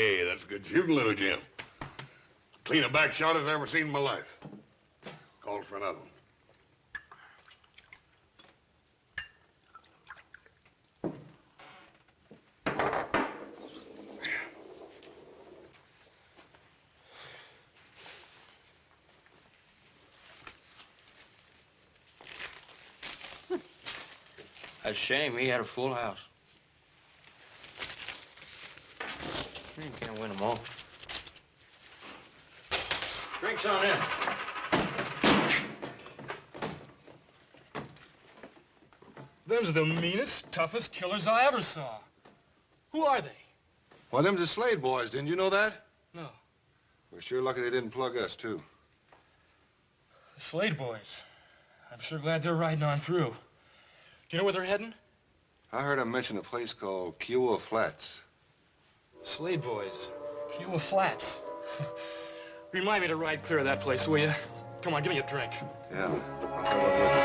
Hey, that's good shooting, little Jim. Clean a back shot as I ever seen in my life. Called for another one. That's a shame. He had a full house. You can't win them all. Drinks on in. Them's the meanest, toughest killers I ever saw. Who are they? Well, them's the Slade boys. Didn't you know that? No. We're sure lucky they didn't plug us, too. The Slade boys. I'm sure glad they're riding on through. Do you know where they're heading? I heard them mention a place called Kiowa Flats. Slade boys. Kiowa Flats. Remind me to ride clear of that place, will you? Come on, give me a drink. Yeah, I'll come up with you.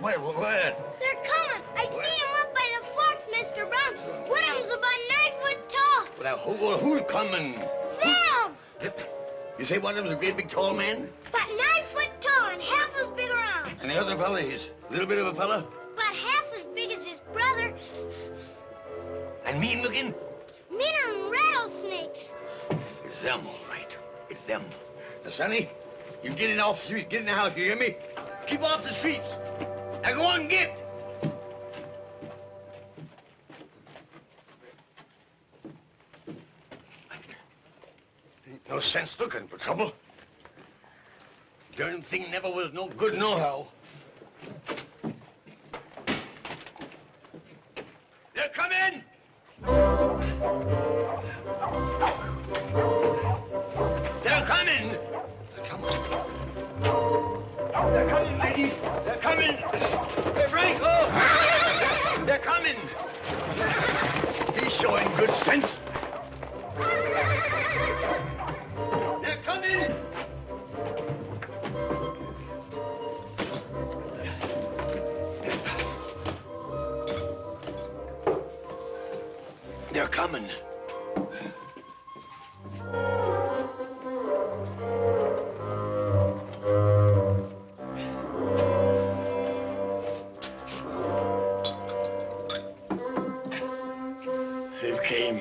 What? They're coming. I seen them up by the forks, Mr. Brown. One of them's about 9 foot tall. Well, who's coming? Them! You say one of them's a great big tall man? About 9 foot tall and half as big around. And the other fella is a little bit of a fella? About half as big as his brother. And mean looking? Meaner than rattlesnakes. It's them, all right. It's them. Now, Sonny, you get it off the street. Get in the house, you hear me? Keep off the streets. Now go on and get. Ain't no sense looking for trouble. Darn thing never was no good nohow. They're coming! They're coming! They're coming. They're coming, ladies. They're coming. Hey, Franco! They're coming. He's showing good sense. They're coming. They're coming. They've came.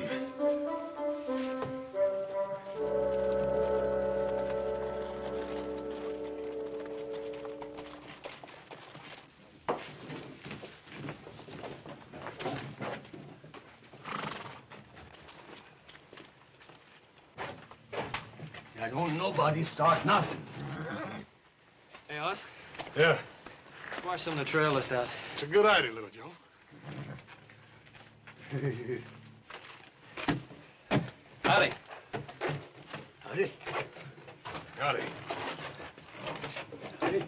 Now, don't nobody start nothing. Hey, Oz, Yeah, let's wash some of the trail list out. it's a good idea, little Joe. Howdy. Howdy. Howdy. Howdy.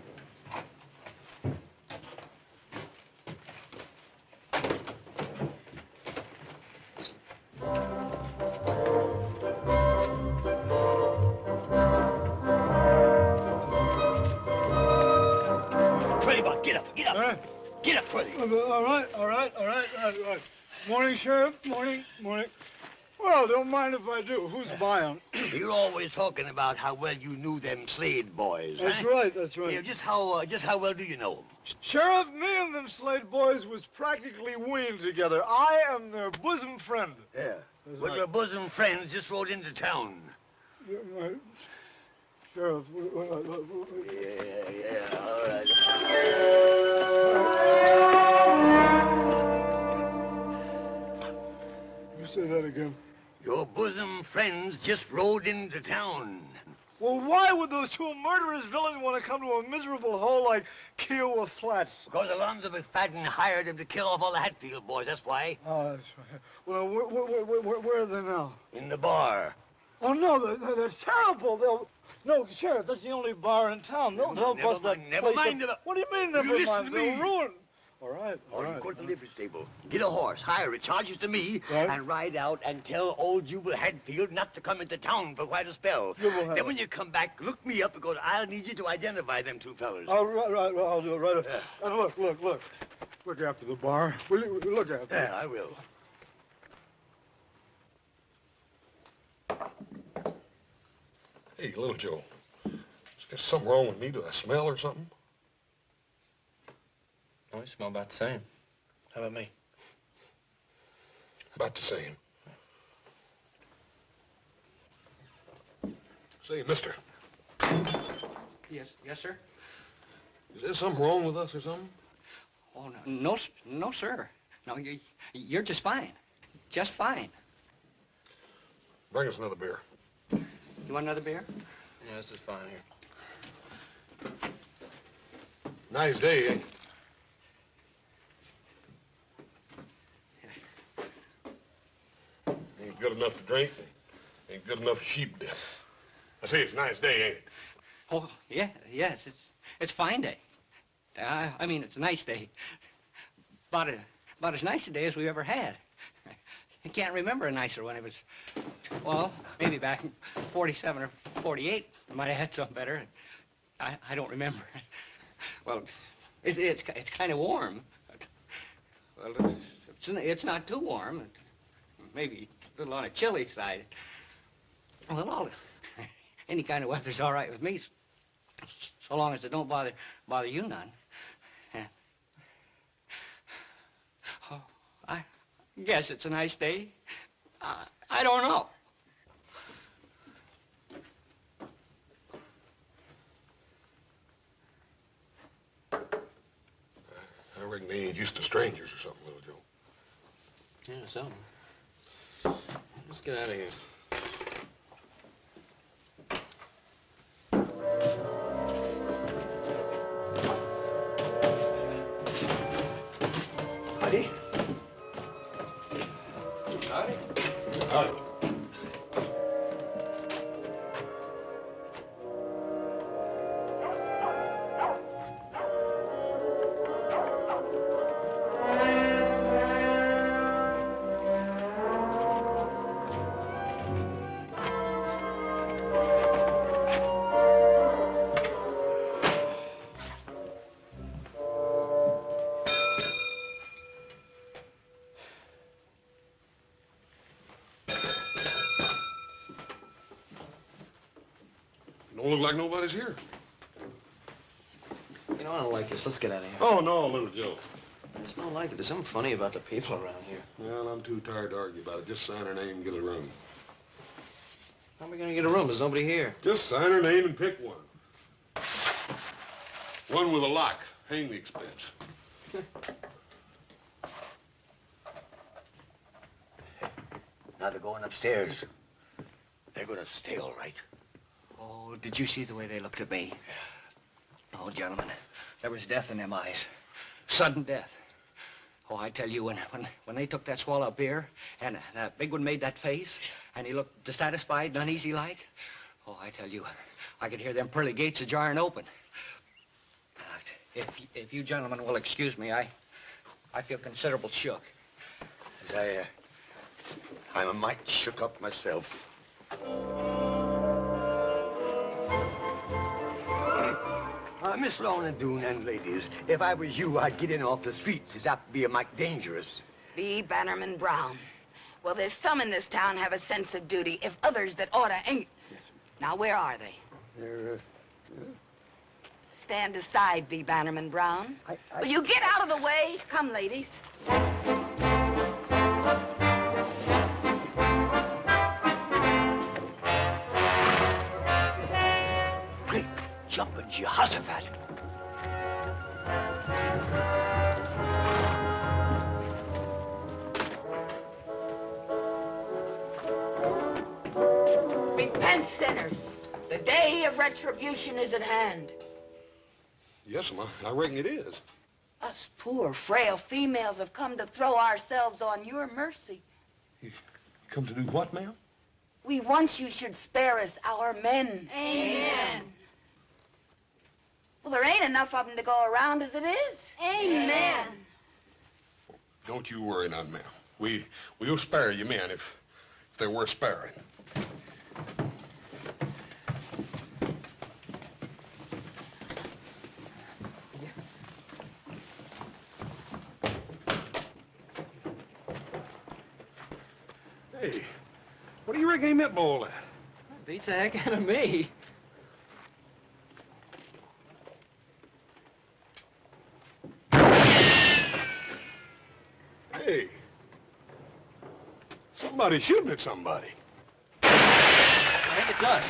Get up, get up. Huh? Get up, Twilly. All right. Morning, Sheriff. Morning. Well, don't mind if I do. Who's buying? You're always talking about how well you knew them Slade boys, That's huh? right. Yeah, just how well do you know them? Sheriff, me and them Slade boys was practically weaned together. I am their bosom friend. Yeah. That's Well, right. your bosom friends just rode into town. Sheriff. Yeah, all right. You say that again. Your bosom friends just rode into town. Well, why would those two murderous villains want to come to a miserable hole like Kiowa Flats? Because Alonzo McFadden hired them to kill off all the Hatfield boys, that's why. Oh, that's right. Well, where are they now? In the bar. Oh, no, they're terrible. No, Sheriff, that's the only bar in town. They'll bust that Never place mind up. about... What do you mean, never You listen mind? to They'll me. ruin... All right, all Or right. you go to the livery stable. Get a horse, hire it, charges to me, Right. and ride out and tell old Jubal Hadfield not to come into town for quite a spell. Jubal Had- Then when you come back, look me up because I'll need you to identify them two fellas. I'll do it right. Yeah. And look. Look after the bar. Will you look after it? Yeah, I will. Hey, little Joe. Is there something wrong with me? Do I smell or something? Oh, you smell about the same. How about me? About the same. Say, mister, Yes, sir. is there something wrong with us or something? Oh, no, sir. No, you're just fine. Just fine. Bring us another beer. You want another beer? Yeah, this is fine here. Nice day, ain't it? Ain't good enough to drink, ain't good enough for sheep death. I say it's a nice day, ain't it? Oh, yeah, yes, it's a fine day. I mean, it's a nice day. About as nice a day as we ever had. I can't remember a nicer one. It was, well, maybe back in 47 or 48. I might have had something better. I don't remember. Well, it's kind of warm. Well, it's not too warm. Maybe a little on the chilly side. Well, any kind of weather's all right with me, so long as it don't bother you none. Yeah. Oh, I guess it's a nice day. I don't know. I reckon they ain't used to strangers or something, little Joe. Yeah, something. Let's get out of here. Howdy. Howdy. Howdy. Don't look like nobody's here. You know, I don't like this. Let's get out of here. Oh, no, little Joe. I just don't like it. There's something funny about the people around here. Well, I'm too tired to argue about it. Just sign her name and get a room. How are we gonna get a room? There's nobody here. Just sign her name and pick one. One with a lock. Hang the expense. Now they're going upstairs. They're gonna stay all right. Oh, did you see the way they looked at me? Oh, gentlemen, there was death in them eyes. Sudden death. Oh, I tell you, when they took that swallow of beer, and that big one made that face, and he looked dissatisfied and uneasy like, oh, I tell you, I could hear them pearly gates a-jarring open. If you gentlemen will excuse me, I feel considerable shook. I'm a mite shook up myself. Miss Lorna Doone and ladies, if I was you, I'd get in off the streets. It's apt to be a mite dangerous. B. Bannerman Brown. Well, there's some in this town have a sense of duty, if others that oughta ain't. Yes, Now, where are they? They're, Stand aside, B. Bannerman Brown. Will you get out of the way? Come, ladies. Great jumping Jehoshaphat. Repent, sinners. The day of retribution is at hand. Yes, Ma, I reckon it is. Us poor, frail females have come to throw ourselves on your mercy. Come to do what, ma'am? We want you should spare us, our men. Amen. Well, there ain't enough of them to go around as it is. Amen. Don't you worry none, ma'am. We'll spare you men if they're worth sparing. Hey, what do you reckon he meant by all that? Beats the heck out of me. Hey, somebody's shooting at somebody. I think it's us.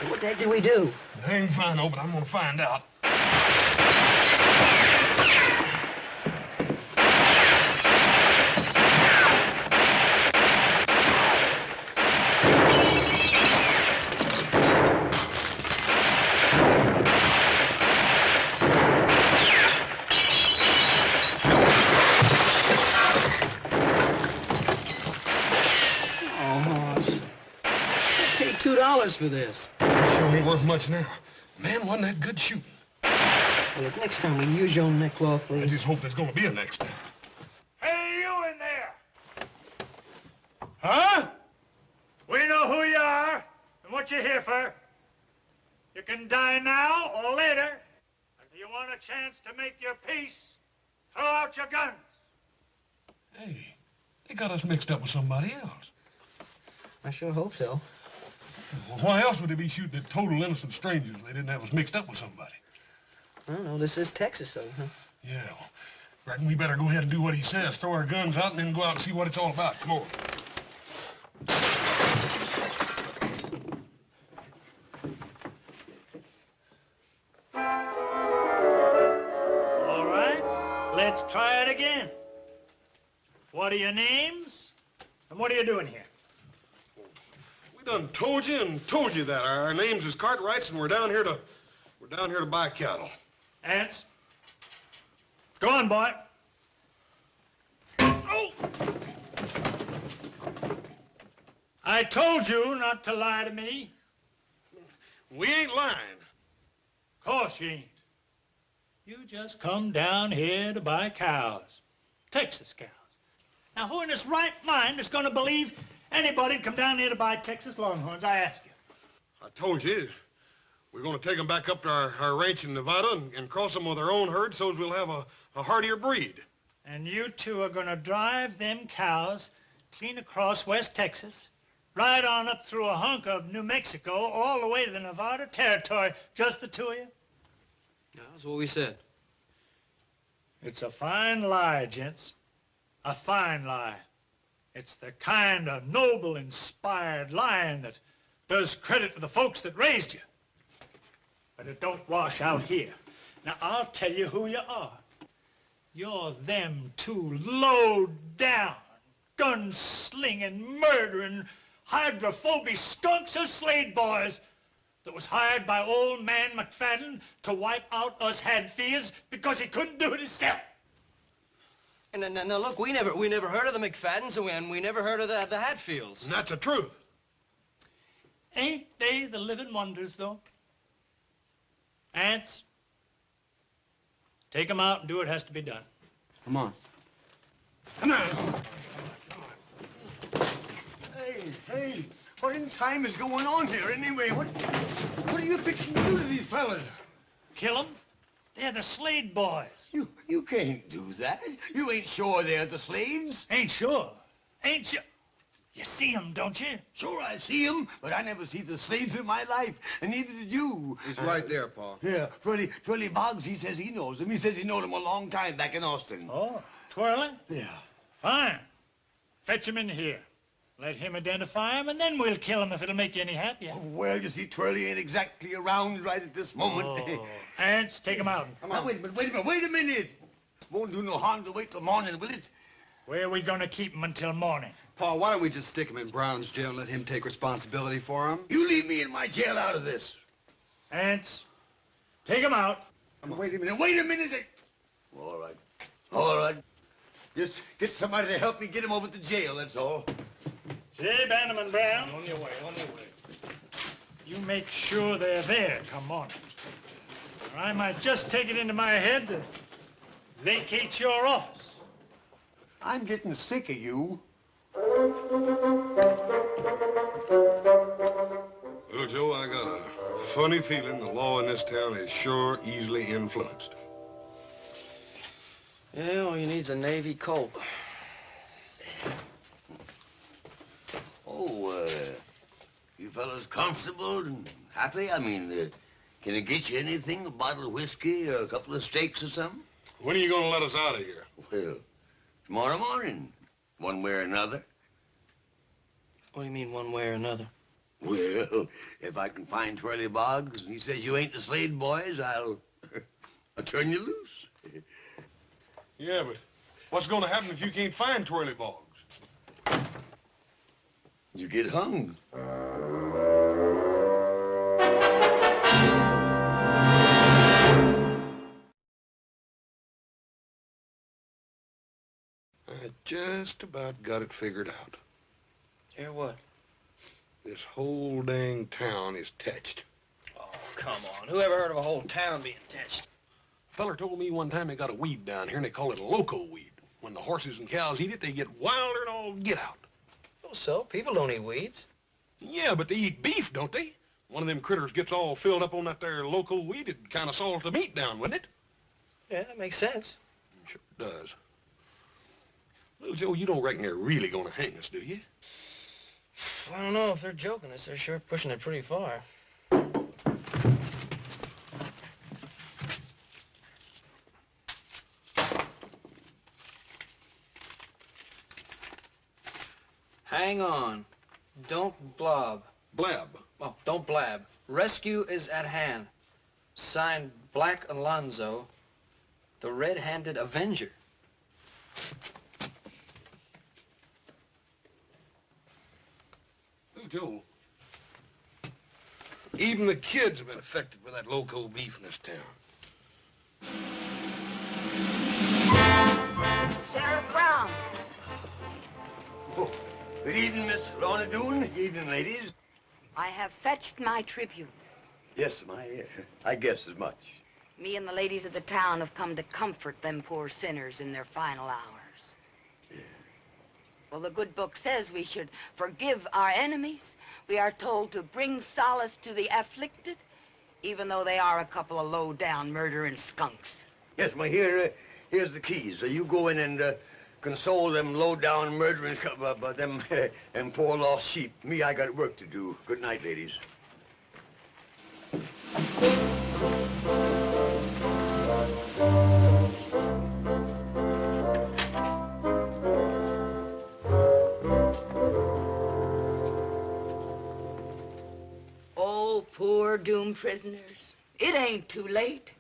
What the heck did we do? I ain't fine, no, but I'm gonna find out. $2 for this. Sure ain't worth much now. Man, wasn't that good shooting. Well, look, next time, will you use your own neckcloth, please? I just hope there's gonna be a next time. Hey, you in there! Huh? We know who you are and what you're here for. You can die now or later. If you want a chance to make your peace, throw out your guns. Hey, they got us mixed up with somebody else. I sure hope so. Well, why else would they be shooting at total innocent strangers if they didn't have us mixed up with somebody? I don't know. This is Texas, though, huh? Yeah, well, reckon we better go ahead and do what he says. Throw our guns out and then go out and see what it's all about. Come on. All right, let's try it again. What are your names? And what are you doing here? We done told you that. Our names is Cartwrights, and we're down here to buy cattle. Ants? Go on, boy. Oh! I told you not to lie to me. We ain't lying. Of course you ain't. You just come down here to buy cows. Texas cows. Now, who in his right mind is going to believe anybody'd come down here to buy Texas Longhorns, I ask you? I told you. We're going to take them back up to our ranch in Nevada and cross them with our own herd so as we'll have a hardier breed. And you two are going to drive them cows clean across West Texas, right on up through a hunk of New Mexico, all the way to the Nevada territory, just the two of you? Yeah, that's what we said. It's a fine lie, gents. A fine lie. It's the kind of noble, inspired lying that does credit to the folks that raised you. But it don't wash out here. Now, I'll tell you who you are. You're them two low-down, gun-slinging, murdering, hydrophobic skunks of Slade boys that was hired by old man McFadden to wipe out us Hadfields because he couldn't do it himself. And now look, we never heard of the McFaddens, and we never heard of the Hatfields. And that's the truth. Ain't they the living wonders, though? Ants, take 'em out and do what has to be done. Come on. Come on. Hey, what in time is going on here anyway? What are you fixing to do to these fellas? Kill 'em? They're the Slade boys. You can't do that. You ain't sure they're the Slades? Ain't sure. Ain't sure. You see 'em, don't you? Sure, I see them, but I never see the Slades in my life, and neither did you. He's right there, Pa. Yeah, Twirly Boggs, he says he knows them. He says he knowed them a long time back in Austin. Oh, Twirly? Yeah. Fine. Fetch 'em in here. Let him identify 'em, and then we'll kill 'em if it'll make you any happier. Oh, well, you see, Twirly ain't exactly around right at this moment. Oh. Ants, take 'em out. Now, wait a minute. Won't do no harm to wait till morning, will it? Where are we gonna keep 'em until morning? Pa, why don't we just stick him in Brown's jail and let him take responsibility for him? You leave me in my jail out of this. Ants, take 'em out. Wait a minute. All right. All right. Just get somebody to help me get him over to jail, that's all. J. Bannerman Brown, On your way, on your way. you make sure they're there come morning. Or I might just take it into my head to vacate your office. I'm getting sick of you. Well, Joe, I got a funny feeling the law in this town is sure easily influenced. Yeah, all you need's a Navy Colt. Oh, you fellas comfortable and happy? I mean, can I get you anything? A bottle of whiskey or a couple of steaks or something? When are you going to let us out of here? Well, tomorrow morning, one way or another. What do you mean, one way or another? Well, if I can find Twirly Boggs and he says you ain't the Slade boys, I'll turn you loose. Yeah, but what's going to happen if you can't find Twirly Boggs? You get hung. I just about got it figured out. Yeah, what? This whole dang town is touched. Oh, come on. Who ever heard of a whole town being touched? A feller told me one time they got a weed down here and they call it a loco weed. When the horses and cows eat it, they get wilder and all get out. Oh, so? People don't eat weeds. Yeah, but they eat beef, don't they? One of them critters gets all filled up on that there loco weed, it'd kind of salt the meat down, wouldn't it? Yeah, that makes sense. Sure does. Little Joe, you don't reckon they're really gonna hang us, do you? I don't know if they're joking us. They're sure pushing it pretty far. Hang on. Don't blob. Blab. Oh, don't blab. Rescue is at hand. Signed, Black Alonzo, the red-handed Avenger. Little Joe, even the kids have been affected by that loco beef in this town. Sheriff Brown. Oh, good evening, Miss Lorna Doone. Good evening, ladies. I have fetched my tribute. Yes, I guess as much. Me and the ladies of the town have come to comfort them poor sinners in their final hours. Yeah. Well, the good book says we should forgive our enemies. We are told to bring solace to the afflicted, even though they are a couple of low-down murdering skunks. Yes, here's the keys. You go in and console them low-down murdering them and poor lost sheep. Me, I got work to do. Good night, ladies. Oh, poor doomed prisoners. It ain't too late.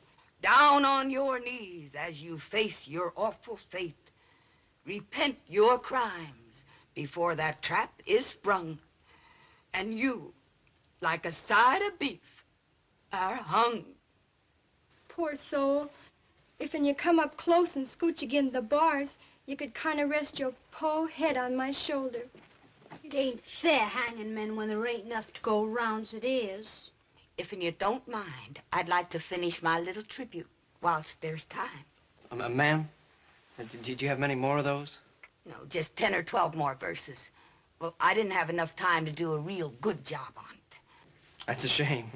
Down on your knees as you face your awful fate. Repent your crimes before that trap is sprung. And you, like a side of beef, are hung. Poor soul. If when you come up close and scooch again the bars, you could kind of rest your po head on my shoulder. It ain't fair hanging men when there ain't enough to go round's it is. If you don't mind, I'd like to finish my little tribute whilst there's time. Ma'am, did you have many more of those? No, just 10 or 12 more verses. Well, I didn't have enough time to do a real good job on it. That's a shame.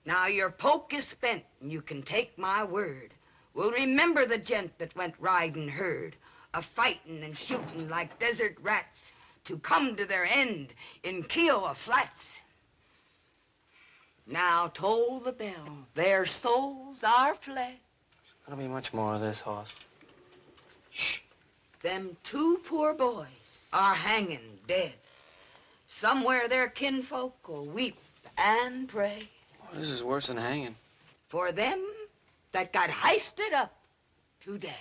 Now your poke is spent, and you can take my word. We'll remember the gent that went riding herd, a-fighting and shooting like desert rats to come to their end in Kiowa Flats. Now toll the bell, their souls are fled. There'll be much more of this, Hoss. Shh. Them two poor boys are hanging dead. Somewhere their kinfolk will weep and pray. Well, this is worse than hanging. For them that got heisted up today.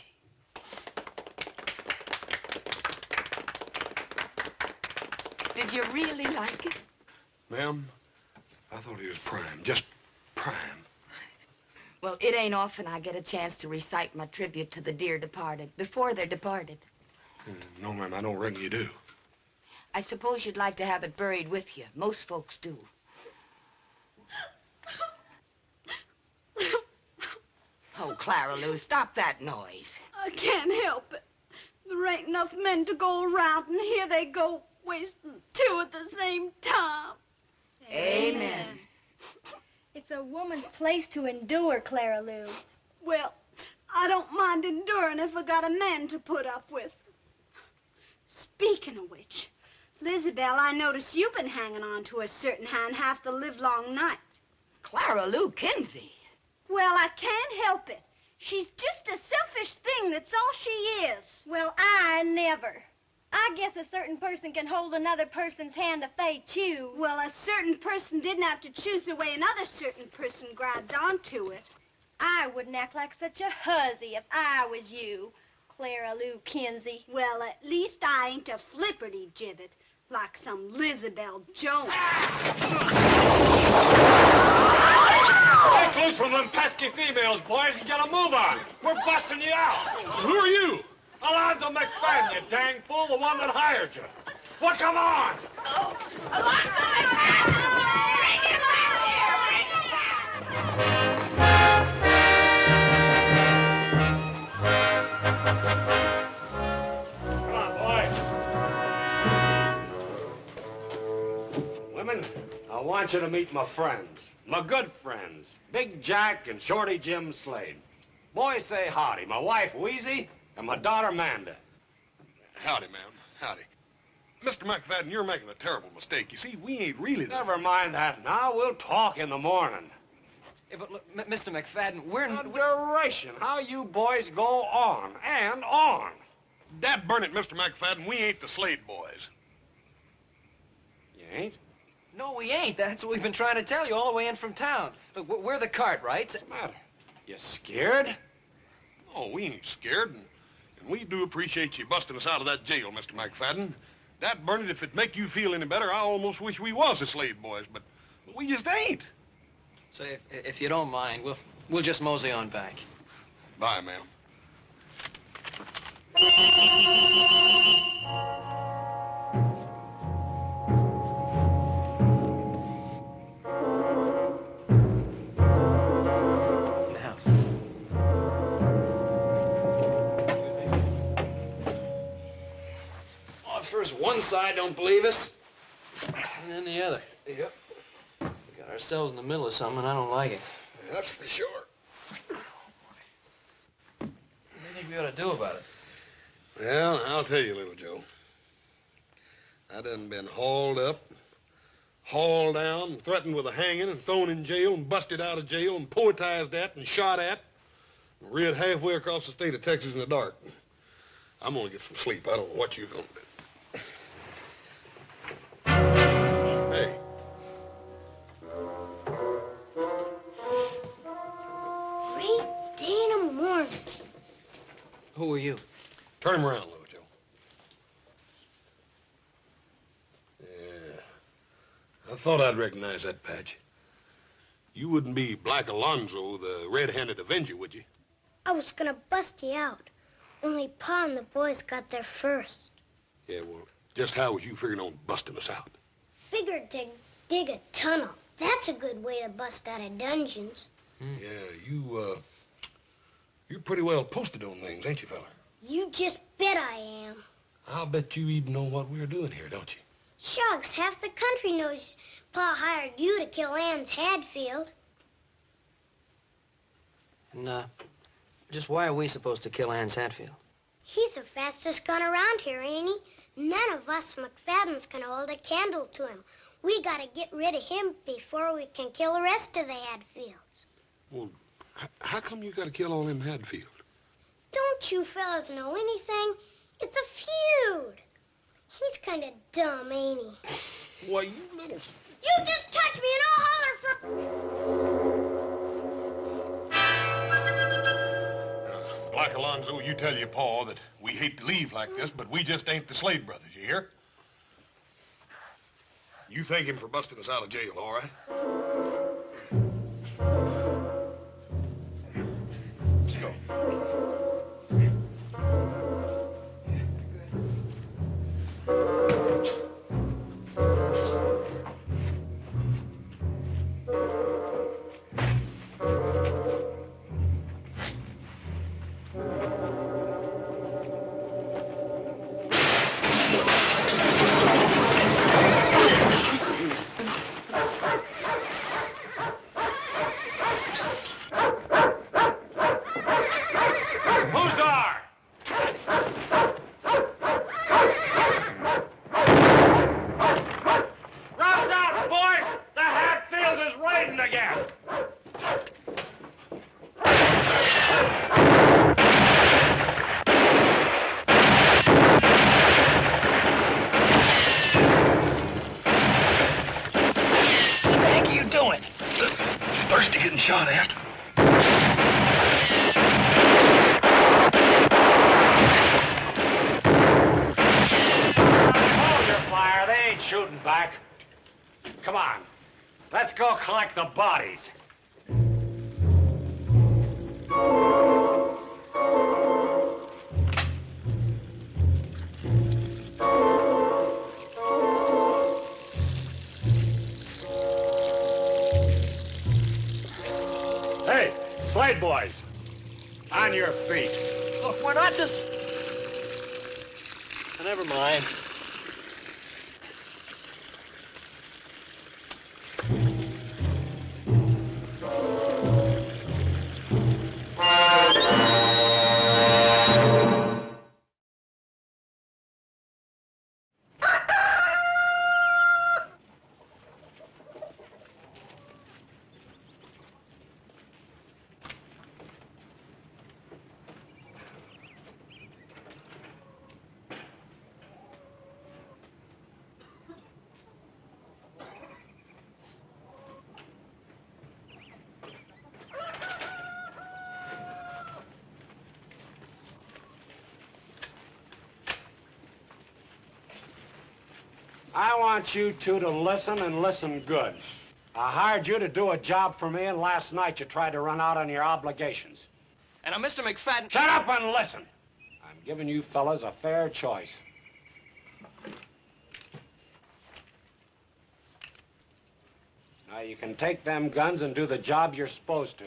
Did you really like it? Ma'am, I thought he was prime, just prime. Well, it ain't often I get a chance to recite my tribute to the dear departed before they're departed. No, ma'am, I don't reckon you do. I suppose you'd like to have it buried with you. Most folks do. Oh, Clara Lou, stop that noise. I can't help it. There ain't enough men to go around, and here they go, wasting two at the same time. Amen. It's a woman's place to endure, Clara Lou. Well, I don't mind enduring if I got a man to put up with. Speaking of which, Lizabelle, I notice you've been hanging on to a certain hand half the livelong night. Clara Lou Kinsey. Well, I can't help it. She's just a selfish thing, that's all she is. Well, I never. I guess a certain person can hold another person's hand if they choose. Well, a certain person didn't have to choose the way another certain person grabbed onto it. I wouldn't act like such a hussy if I was you, Clara Lou Kinsey. Well, at least I ain't a flipperty-gibbet like some Lizabelle Jones. Get loose from them pesky females, boys, and get a move on. We're busting you out. Who are you? Alonzo McFadden, you dang fool, the one that hired you. Well, come on. Oh, Alonzo McFadden! Bring him back here! Bring him back! Come on, boys. Women, I want you to meet my friends. My good friends, Big Jack and Shorty Jim Slade. Boys, say howdy. My wife, Wheezy, and my daughter, Manda. Howdy, ma'am. Howdy. Mr. McFadden, you're making a terrible mistake. You see, we ain't really the... Never mind that now. We'll talk in the morning. Yeah, but look, Mr. McFadden, we're... Duration. How you boys go on and on. Dad burn it, Mr. McFadden, we ain't the Slade boys. You ain't? No, we ain't. That's what we've been trying to tell you all the way in from town. Look, we're the Cartwrights. What's the matter? You scared? Oh, we ain't scared, and we do appreciate you busting us out of that jail, Mr. McFadden. That burn it, if it make you feel any better, I almost wish we was the Slade boys, but we just ain't. So if you don't mind, we'll just mosey on back. Bye, ma'am. First one side don't believe us, and then the other. Yep. We got ourselves in the middle of something, and I don't like it. Yeah, that's for sure. What do you think we ought to do about it? Well, I'll tell you, little Joe. I done been hauled up, hauled down, and threatened with a hanging, and thrown in jail, and busted out of jail, and poetized at, and shot at, and reared halfway across the state of Texas in the dark. I'm gonna get some sleep. I don't know what you're gonna do. Hey. 3 in the morning. Who are you? Turn him around, little Joe. Yeah. I thought I'd recognize that patch. You wouldn't be Black Alonzo, the red-handed Avenger, would you? I was gonna bust you out. Only Pa and the boys got there first. Yeah, well, just how was you figuring on busting us out? Figured to dig a tunnel. That's a good way to bust out of dungeons. Yeah, you're pretty well posted on things, ain't you, fella? You just bet I am. I'll bet you even know what we're doing here, don't you? Shucks, half the country knows Pa hired you to kill Ann's Hadfield. And, just why are we supposed to kill Ann's Hatfield? He's the fastest gun around here, ain't he? None of us McFaddens can hold a candle to him. We gotta get rid of him before we can kill the rest of the Hadfields. Well, how come you gotta kill all them Hadfield? Don't you fellas know anything? It's a feud. He's kind of dumb, ain't he? Why, you little... You just touch me and I'll holler for... Black Alonzo, you tell your pa that we hate to leave like this, but we just ain't the Slade brothers, you hear? You thank him for busting us out of jail, all right? go. Who's there? Rush out, boys! The Hatfields is raiding again! What the heck are you doing? He's thirsty getting shot at. Hold your fire. They ain't shooting back. Come on. Let's go collect the bodies. Hey, Slade boys. On your feet. Look, we're not just... Never mind. I want you two to listen and listen good. I hired you to do a job for me, and last night you tried to run out on your obligations. And Mr. McFadden... Shut up and listen. I'm giving you fellas a fair choice. Now you can take them guns and do the job you're supposed to.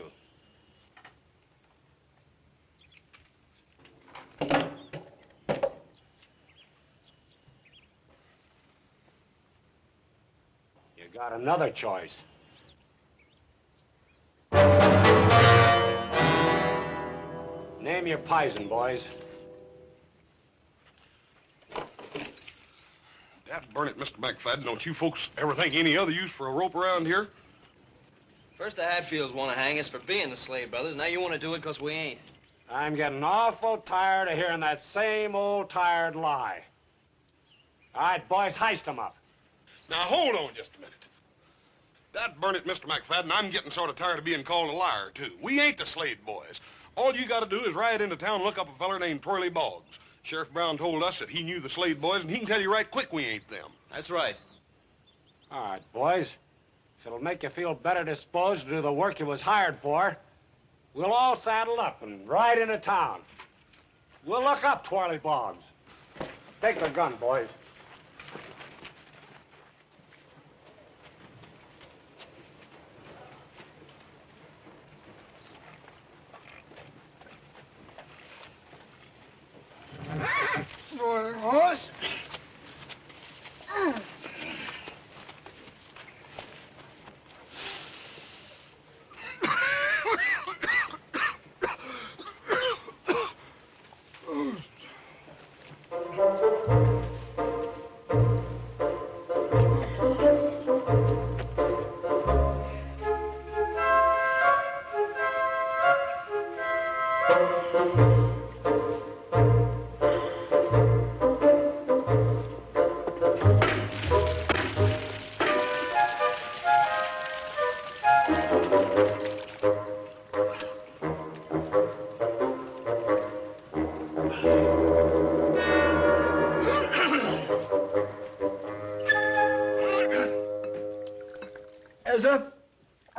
You got another choice. Name your poison, boys. Dad burn it, Mr. McFadden. Don't you folks ever think any other use for a rope around here? First the Hatfields want to hang us for being the Slade brothers. Now you want to do it because we ain't. I'm getting awful tired of hearing that same old tired lie. All right, boys, heist them up. Now, hold on just a minute. Dad burn it, Mr. McFadden. I'm getting sort of tired of being called a liar, too. We ain't the Slade boys. All you got to do is ride into town and look up a feller named Twirly Boggs. Sheriff Brown told us that he knew the Slade boys, and he can tell you right quick we ain't them. That's right. All right, boys. If it'll make you feel better disposed to do the work you was hired for, we'll all saddle up and ride into town. We'll look up Twirly Boggs. Take the gun, boys. Horse.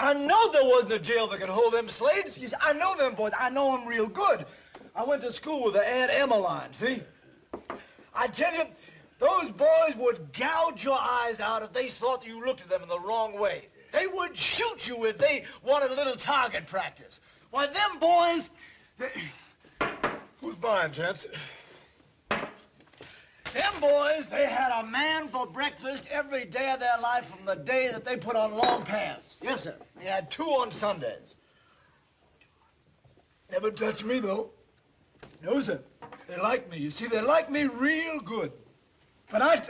I know there wasn't a jail that could hold them Slades. You see, I know them boys. I know them real good. I went to school with the Aunt Emmeline, see? I tell you, those boys would gouge your eyes out if they thought you looked at them in the wrong way. They would shoot you if they wanted a little target practice. Why, them boys... Who's buying, gents? Them boys, they had a man for breakfast every day of their life from the day that they put on long pants. Yes, sir. They had 2 on Sundays. Never touched me, though. No, sir. They like me. You see, they like me real good. But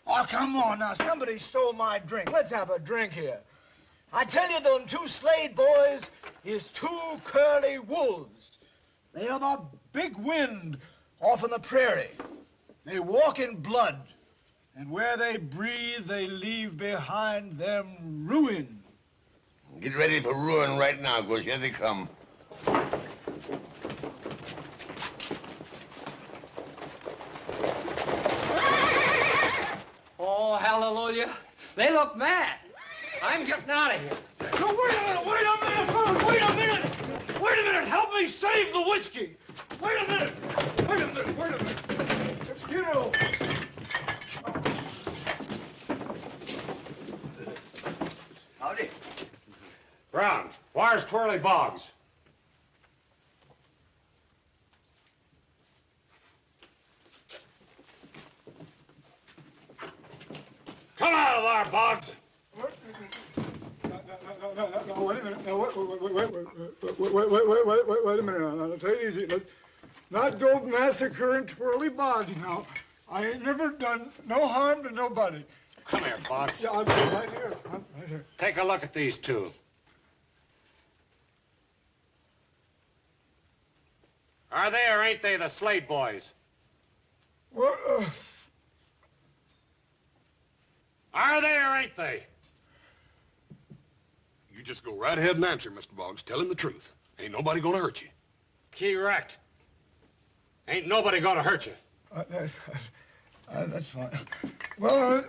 Oh, come on now. Somebody stole my drink. Let's have a drink here. I tell you, them 2 Slade boys is 2 curly wolves. They are the big wind off in the prairie. They walk in blood, and where they breathe, they leave behind them ruin. Get ready for ruin right now, because here they come. Oh, hallelujah. They look mad. I'm getting out of here. No, wait a minute, fellas, wait a minute. Wait a minute, help me save the whiskey. Wait a minute. Let's get over. Howdy. Brown, where's Twirly Boggs? Come out of there, Boggs. No, wait a minute. No, wait a minute. Now, take it easy. Let's not go massacring Twirly Boggs now. I ain't never done no harm to nobody. Come here, Boggs. Yeah, I'm right here. Right here. Take a look at these 2. Are they or ain't they the Slade boys? What? Are they or ain't they? You just go right ahead and answer, Mr. Boggs. Tell him the truth. Ain't nobody gonna hurt you. Correct. Ain't nobody gonna hurt you. That's fine. Well,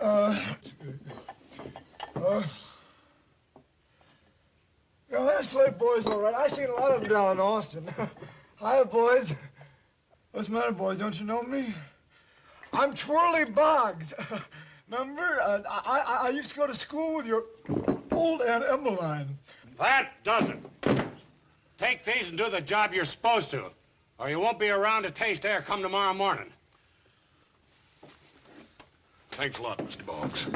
yeah, that Slade boy's all right. I seen a lot of them down in Austin. Hi, boys. What's the matter, boys? Don't you know me? I'm Twirly Boggs. Remember, I used to go to school with your old Aunt Emmeline. That does it. Take these and do the job you're supposed to, or you won't be around to taste air come tomorrow morning. Thanks a lot, Mr. Boggs.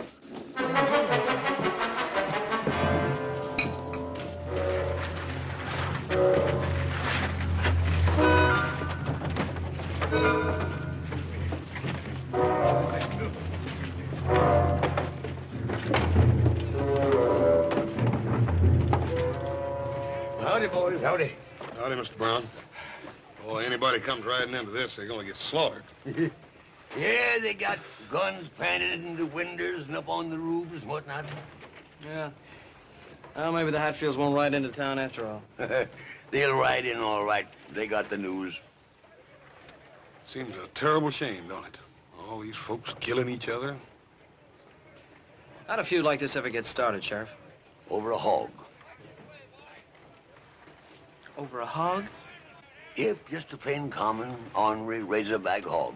Howdy, boys. Howdy. Howdy, Mr. Brown. Boy, anybody comes riding into this, they're gonna get slaughtered. Yeah, they got guns planted in the windows and up on the roofs and whatnot. Yeah. Well, maybe the Hatfields won't ride into town after all. They'll ride in all right. They got the news. Seems a terrible shame, don't it? All these folks killing each other. How'd a feud like this ever get started, Sheriff? Over a hog. Over a hog? Yep, just a plain common, ornery razorback hog.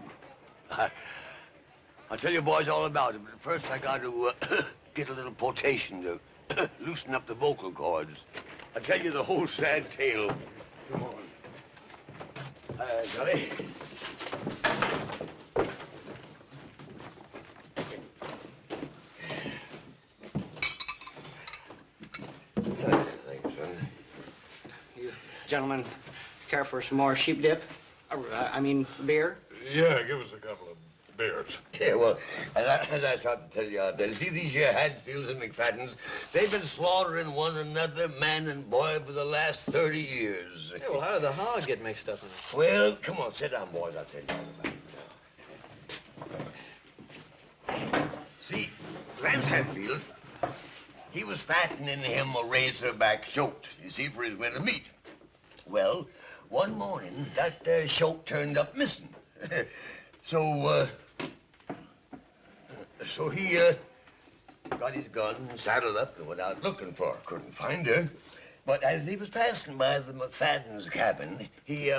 I'll tell you boys all about it, but first I got to get a little potation to loosen up the vocal cords. I'll tell you the whole sad tale. Come on. Gully. Thanks, son. You gentlemen care for some more sheep dip? I mean, beer? Yeah, give us a couple of beers. Yeah, well, as I started to tell you out there, see these here Hadfields and McFaddens, they've been slaughtering one another, man and boy, for the last 30 years. Yeah, well, how did the hog get mixed up in it? Well, come on, sit down, boys. I'll tell you all about it. See, Lance Hadfield, he was fattening him a razorback shoat, you see, for his winter meat. Well, one morning, that shoat turned up missing. So he got his gun, saddled up, and went out looking for her. Couldn't find her. But as he was passing by the McFadden's cabin, he,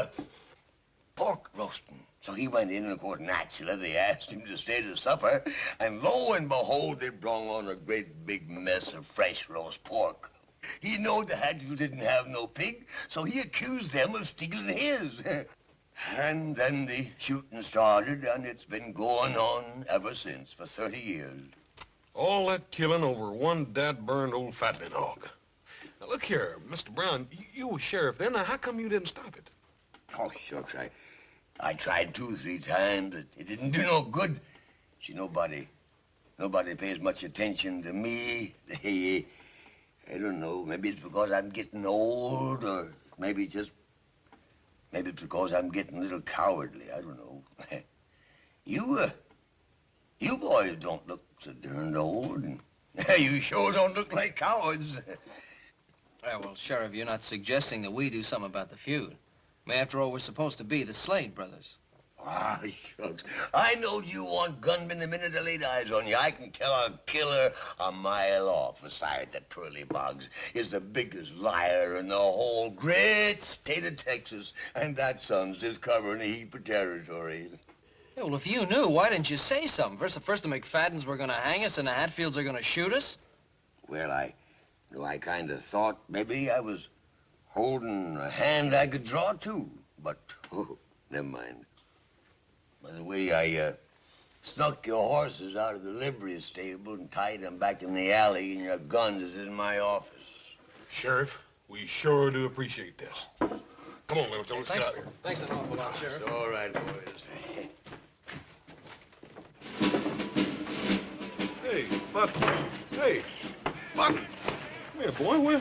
pork roasting. So he went in, and of course, naturally, they asked him to stay to supper. And lo and behold, they brought on a great big mess of fresh roast pork. He knowed the Hatfield didn't have no pig, so he accused them of stealing his. And then the shooting started, and it's been going on ever since for 30 years. All that killing over one dad-burned old fattening hog. Now, look here, Mr. Brown, you was sheriff then. Now, how come you didn't stop it? Oh, shucks, I tried 2 or 3 times, but it didn't do no good. See, nobody pays much attention to me. I don't know, maybe it's because I'm getting old, or maybe it's because I'm getting a little cowardly. I don't know. You boys don't look so darned old, and you sure don't look like cowards. Yeah, well, Sheriff, you're not suggesting that we do something about the feud. I mean, after all, we're supposed to be the Slade brothers. Ah, shucks. I knowed you want gunmen the minute I laid eyes on you. I can tell a killer a mile off. Besides, that Twirly Boggs is the biggest liar in the whole great state of Texas. And that son's just covering a heap of territory. Yeah, well, if you knew, why didn't you say something? First the McFaddens were going to hang us and the Hatfields are going to shoot us? Well, I kind of thought maybe I was holding a hand I could draw, too. But, oh, never mind. By the way, I snuck your horses out of the livery stable and tied them back in the alley, and your gun is in my office. Sheriff, we sure do appreciate this. Come on, Little Joe, let's get out of here. Thanks an awful lot, Sheriff. It's all right, boys. Hey, Button. Hey, Button. Come here, boy.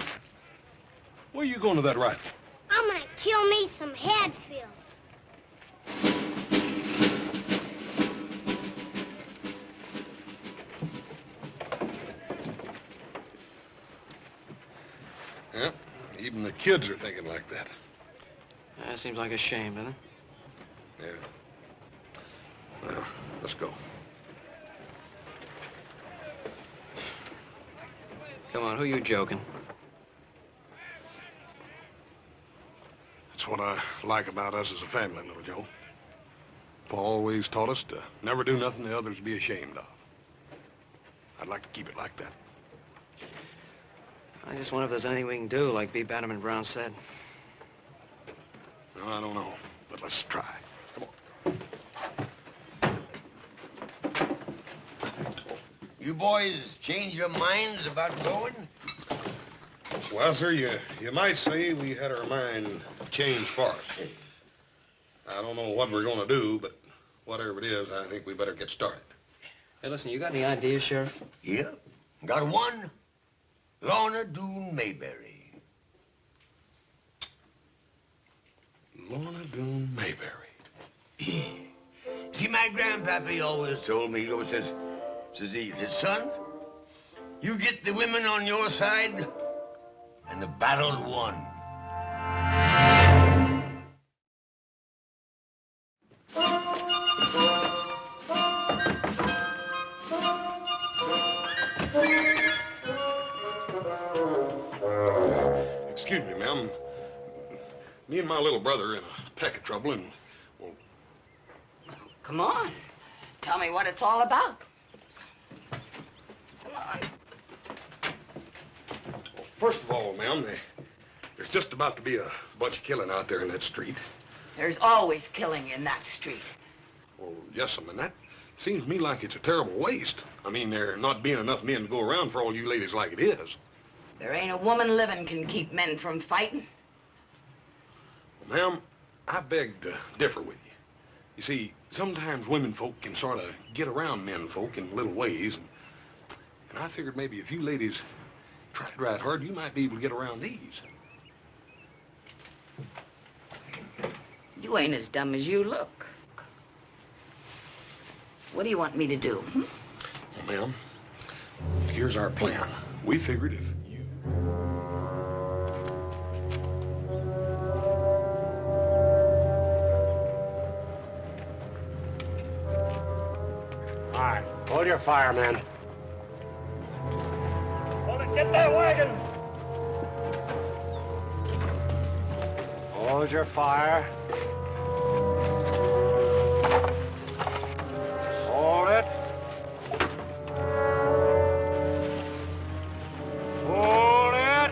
Where you going to that rifle? I'm gonna kill me some Hatfields. Yeah, even the kids are thinking like that. That seems like a shame, doesn't it? Yeah. Well, let's go. Come on, who you joking? That's what I like about us as a family, Little Joe. Pa always taught us to never do nothing the others be ashamed of. I'd like to keep it like that. I just wonder if there's anything we can do, like B. Bannerman Brown said. No, I don't know, but let's try. Come on. You boys change your minds about going? Well, sir, you might say we had our mind changed for us. I don't know what we're going to do, but whatever it is, I think we better get started. Hey, listen, you got any ideas, Sheriff? Yeah, got one. Lorna Doone Mayberry. Lorna Doone Mayberry. Yeah. See, my grandpappy always told me, he always says, son, you get the women on your side, and the battle's won. Excuse me, ma'am. Me and my little brother are in a peck of trouble, and, well... Come on. Tell me what it's all about. Come on. Well, first of all, ma'am, there's just about to be a bunch of killing out there in that street. There's always killing in that street. Well, yes, ma'am, and that seems to me like it's a terrible waste. I mean, there not being enough men to go around for all you ladies like it is. There ain't a woman living can keep men from fighting. Well, ma'am, I beg to differ with you. You see, sometimes women folk can sort of get around men folk in little ways, and I figured maybe if you ladies tried right hard, you might be able to get around these. You ain't as dumb as you look. What do you want me to do? Well, ma'am, here's our plan. We figured if you... All right, hold your fire, man. Get that wagon! Hold your fire. Hold it. Hold it.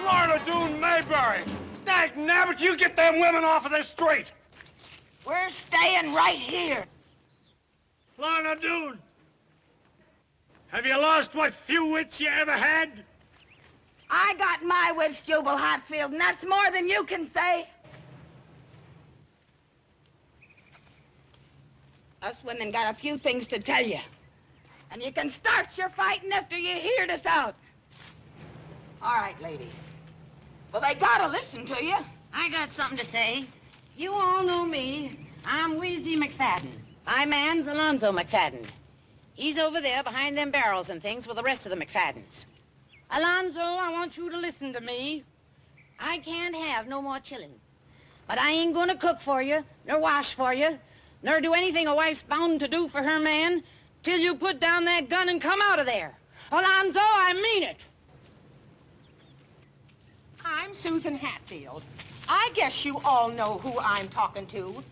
Lorna Doone Mayberry! Dag nabbit, you get them women off of this street! We're staying right here. Lorna Doone! Have you lost what few wits you ever had? I got my wits, Jubal Hatfield, and that's more than you can say. Us women got a few things to tell you. And you can start your fighting after you hear us out. All right, ladies. Well, they gotta listen to you. I got something to say. You all know me. I'm Wheezy McFadden. My man's Alonzo McFadden. He's over there behind them barrels and things with the rest of the McFaddens. Alonzo, I want you to listen to me. I can't have no more chillin'. But I ain't gonna cook for you, nor wash for you, nor do anything a wife's bound to do for her man till you put down that gun and come out of there. Alonzo, I mean it. I'm Susan Hatfield. I guess you all know who I'm talking to.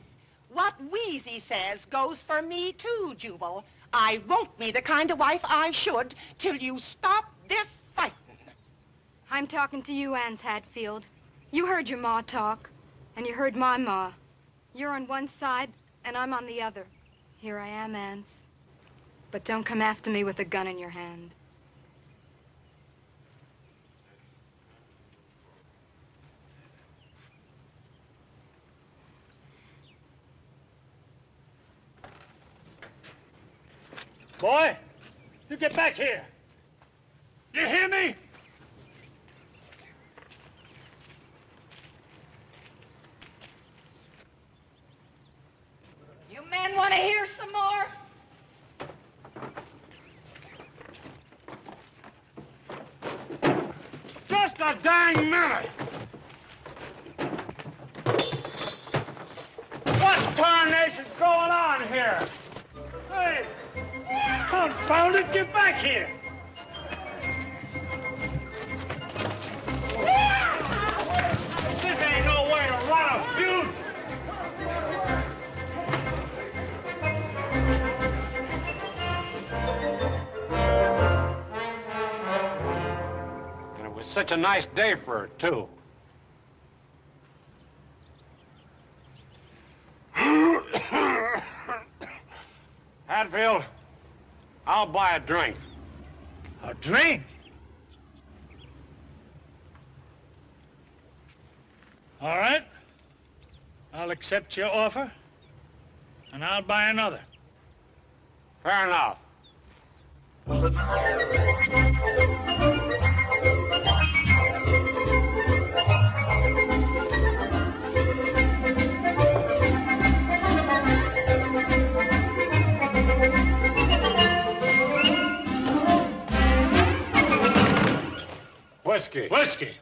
What Wheezy says goes for me, too, Jubal. I won't be the kind of wife I should till you stop this fighting. I'm talking to you, Anse Hatfield. You heard your ma talk, and you heard my ma. You're on one side, and I'm on the other. Here I am, Anse. But don't come after me with a gun in your hand. Boy, you get back here. You hear me? You men want to hear some more? Just a dang minute! What tarnation's going on here? Hey! Confound it, get back here! This ain't no way to run a feud! And it was such a nice day for her, too. Hatfield, I'll buy a drink. A drink? All right. I'll accept your offer, and I'll buy another. Fair enough. Whiskey. Whiskey.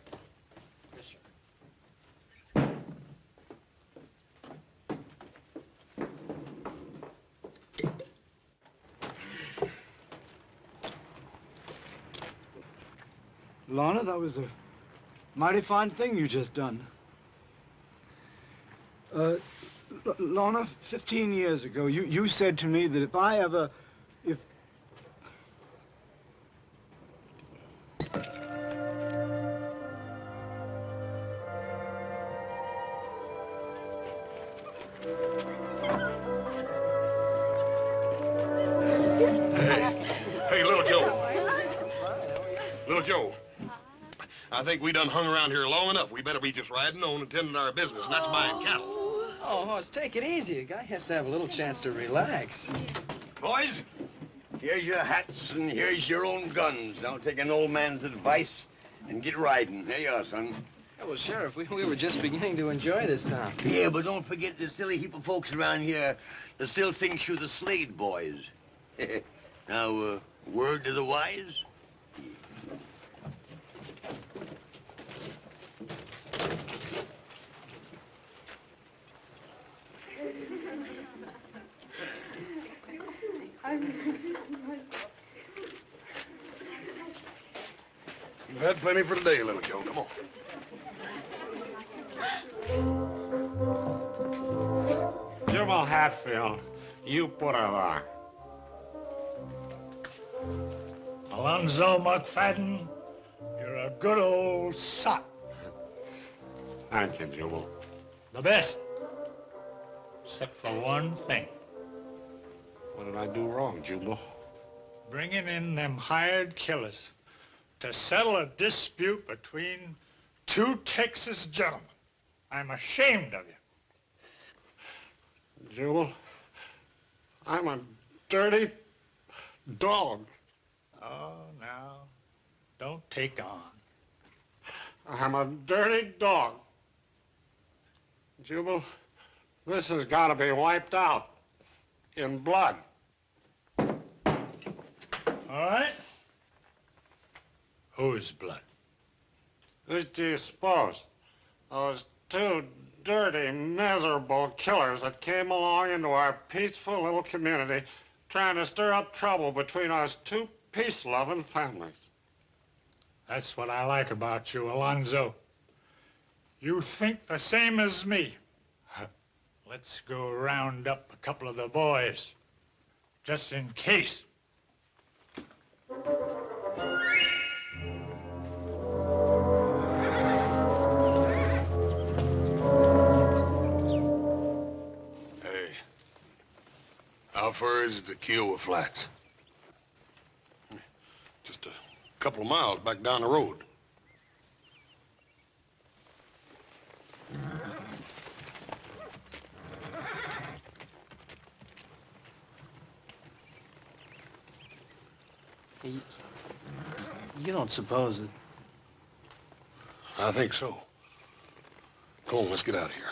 Lorna, that was a mighty fine thing you just done. Lorna, 15 years ago, you said to me that if I ever... Hey, Little Joe. Little Joe. I think we done hung around here long enough. We better be just riding on and tending our business, and that's buying cattle. Oh, Hoss, take it easy. A guy has to have a little chance to relax. Boys, here's your hats and here's your own guns. Now take an old man's advice and get riding. Here you are, son. Yeah, well, Sheriff, we were just beginning to enjoy this town. Yeah, but don't forget the silly heap of folks around here that still thinks you're the Slade boys. Now, word to the wise? You've had plenty for today, little Joe. Come on. Jubal Hatfield, you put her there. Alonzo McFadden, you're a good old sot. Thank you, Jubal. The best. Except for one thing. What did I do wrong, Jubal? Bringing in them hired killers to settle a dispute between two Texas gentlemen. I'm ashamed of you. Jubal, I'm a dirty dog. Oh, now, don't take on. I'm a dirty dog. Jubal, this has got to be wiped out in blood. All right. Whose blood? Who do you suppose? Those two dirty, miserable killers that came along into our peaceful little community trying to stir up trouble between us two peace-loving families. That's what I like about you, Alonzo. You think the same as me. Let's go round up a couple of the boys, just in case. Hey, how far is it to Kiowa Flats? Just a couple of miles back down the road. You don't suppose that... I think so. Come on, let's get out of here.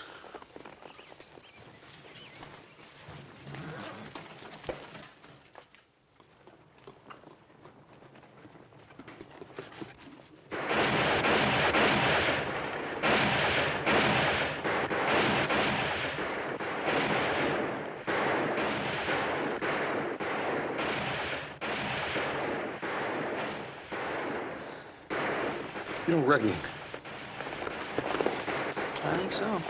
You don't reckon? I think so.